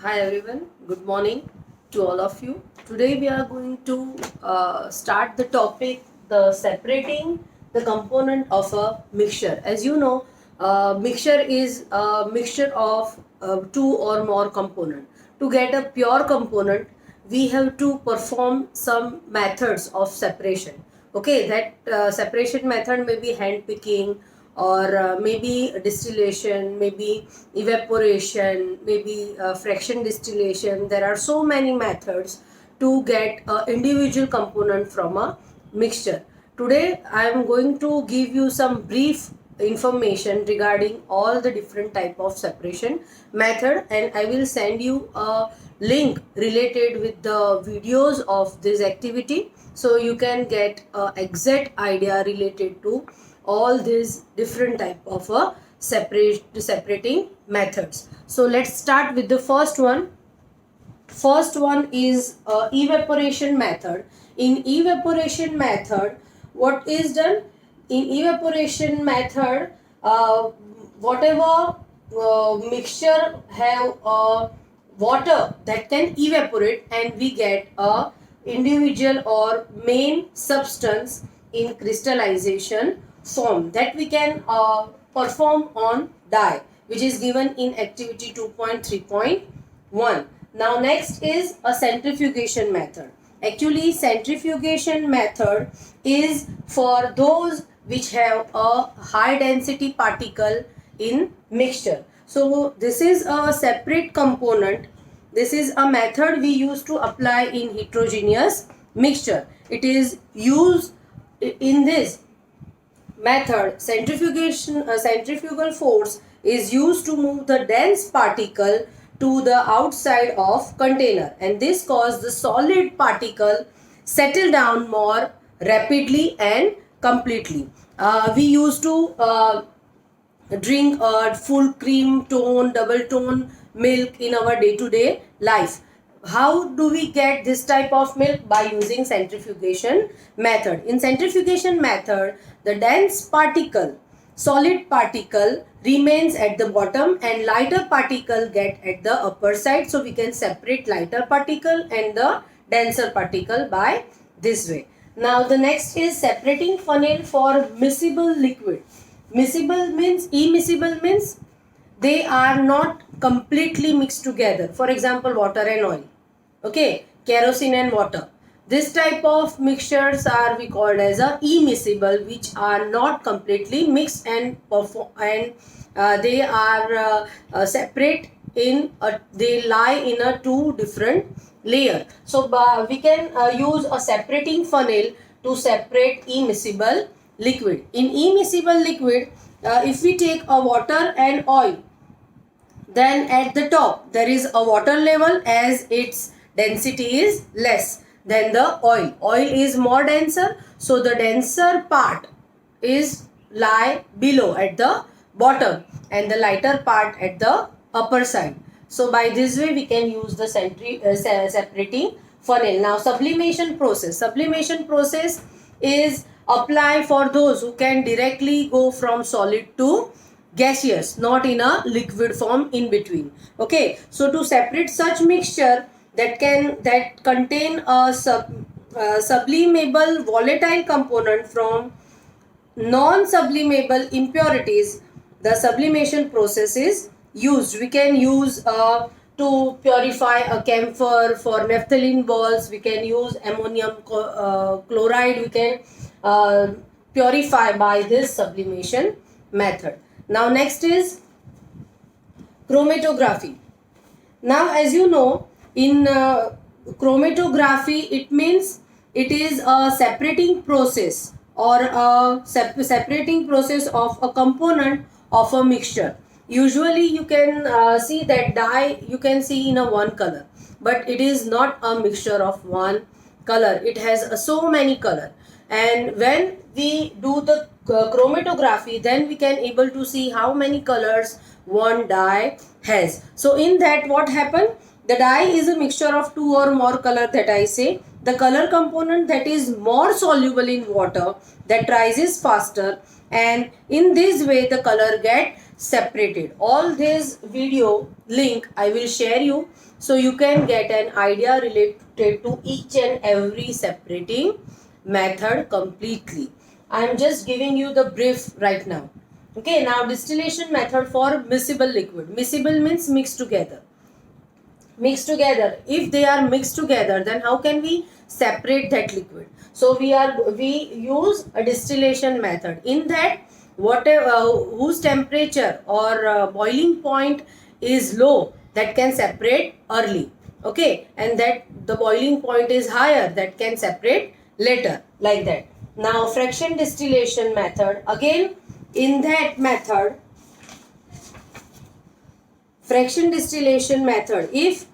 Hi everyone, good morning to all of you. Today we are going to start the topic the separating the component of a mixture. As you know, mixture is a mixture of two or more component. To get a pure component, we have to perform some methods of separation. Okay, that separation method may be hand picking or maybe distillation, maybe evaporation, maybe fraction distillation. There are so many methods to get an individual component from a mixture. Today I am going to give you some brief information regarding all the different type of separation method, and I will send you a link related with the videos of this activity so you can get a exact idea related to all these different type of separating methods. So let's start with the first one. First one is evaporation method. In evaporation method, what is done? In evaporation method, whatever mixture have water that can evaporate, and we get a individual or main substance in crystallization form that we can perform on dye, which is given in activity 2.3.1. Now next is a centrifugation method. Actually, centrifugation method is for those which have a high density particle in mixture. So this is a separate component. This is a method we use to apply in heterogeneous mixture. It is used in this method. Centrifugal force is used to move the dense particle to the outside of container, and this causes the solid particle settle down more rapidly and completely. We used to drink full cream tone, double tone milk in our day to day life. How do we get this type of milk? By using centrifugation method. In centrifugation method, the dense particle, solid particle remains at the bottom and lighter particle get at the upper side. So we can separate lighter particle and the denser particle by this way. Now the next is separating funnel for miscible liquid. Immiscible means they are not completely mixed together. For example, water and oil. Okay, kerosene and water. This type of mixtures are we called as a immiscible, which are not completely mixed and they are separate in a, they lie in a two different layer. So we can use a separating funnel to separate immiscible liquid. In immiscible liquid, if we take a water and oil, then at the top there is a water level as its density is less than the oil. Oil is more denser, so the denser part is lie below at the bottom and the lighter part at the upper side. So by this way we can use the separating funnel. Now sublimation process. Sublimation process is apply for those who can directly go from solid to gaseous, not in a liquid form in between. Okay, so to separate such mixture that contain a sublimable volatile component from non-sublimable impurities, the sublimation process is used. We can use to purify a camphor for naphthalene balls. We can use ammonium chloride. We can purify by this sublimation method. Now next is chromatography. Now as you know, in chromatography it means it is a separating process or a separating process of a component of a mixture. Usually you can see that dye you can see in a one color, but it is not a mixture of one color. It has so many color, and when we do the chromatography, then we can able to see how many colors one dye has. So in that what happened, the dye is a mixture of two or more color that I say. The color component that is more soluble in water, that rises faster, and in this way the color get separated. All this video link I will share you, so you can get an idea related to each and every separating method completely. I am just giving you the brief right now. Okay, now distillation method for miscible liquid. Miscible means mixed together. Mixed together. If they are mixed together, then how can we separate that liquid? So we use a distillation method. In that, whatever whose temperature or boiling point is low, that can separate early. Okay, and that the boiling point is higher, that can separate later, like that. Now fraction distillation method, again in that method, fraction distillation method, if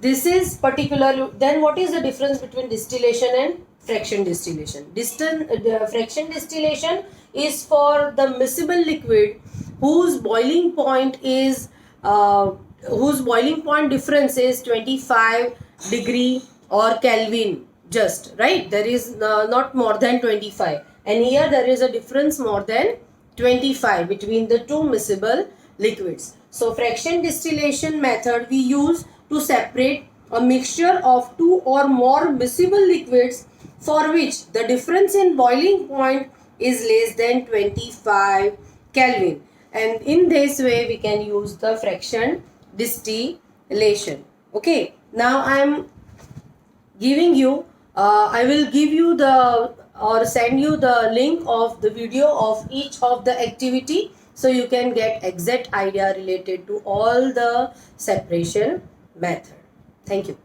this is particular, then what is the difference between distillation and fraction distillation? The fraction distillation is for the miscible liquid whose boiling point is whose boiling point difference is 25 degree or Kelvin, just right. There is not more than 25, and here there is a difference more than 25 between the two miscible liquids. So fraction distillation method we use to separate a mixture of two or more miscible liquids for which the difference in boiling point is less than 25 Kelvin, and in this way we can use the fraction distillation. Okay, now I am giving you I will give you the or send you the link of the video of each of the activity, so you can get exact idea related to all the separation method. Thank you.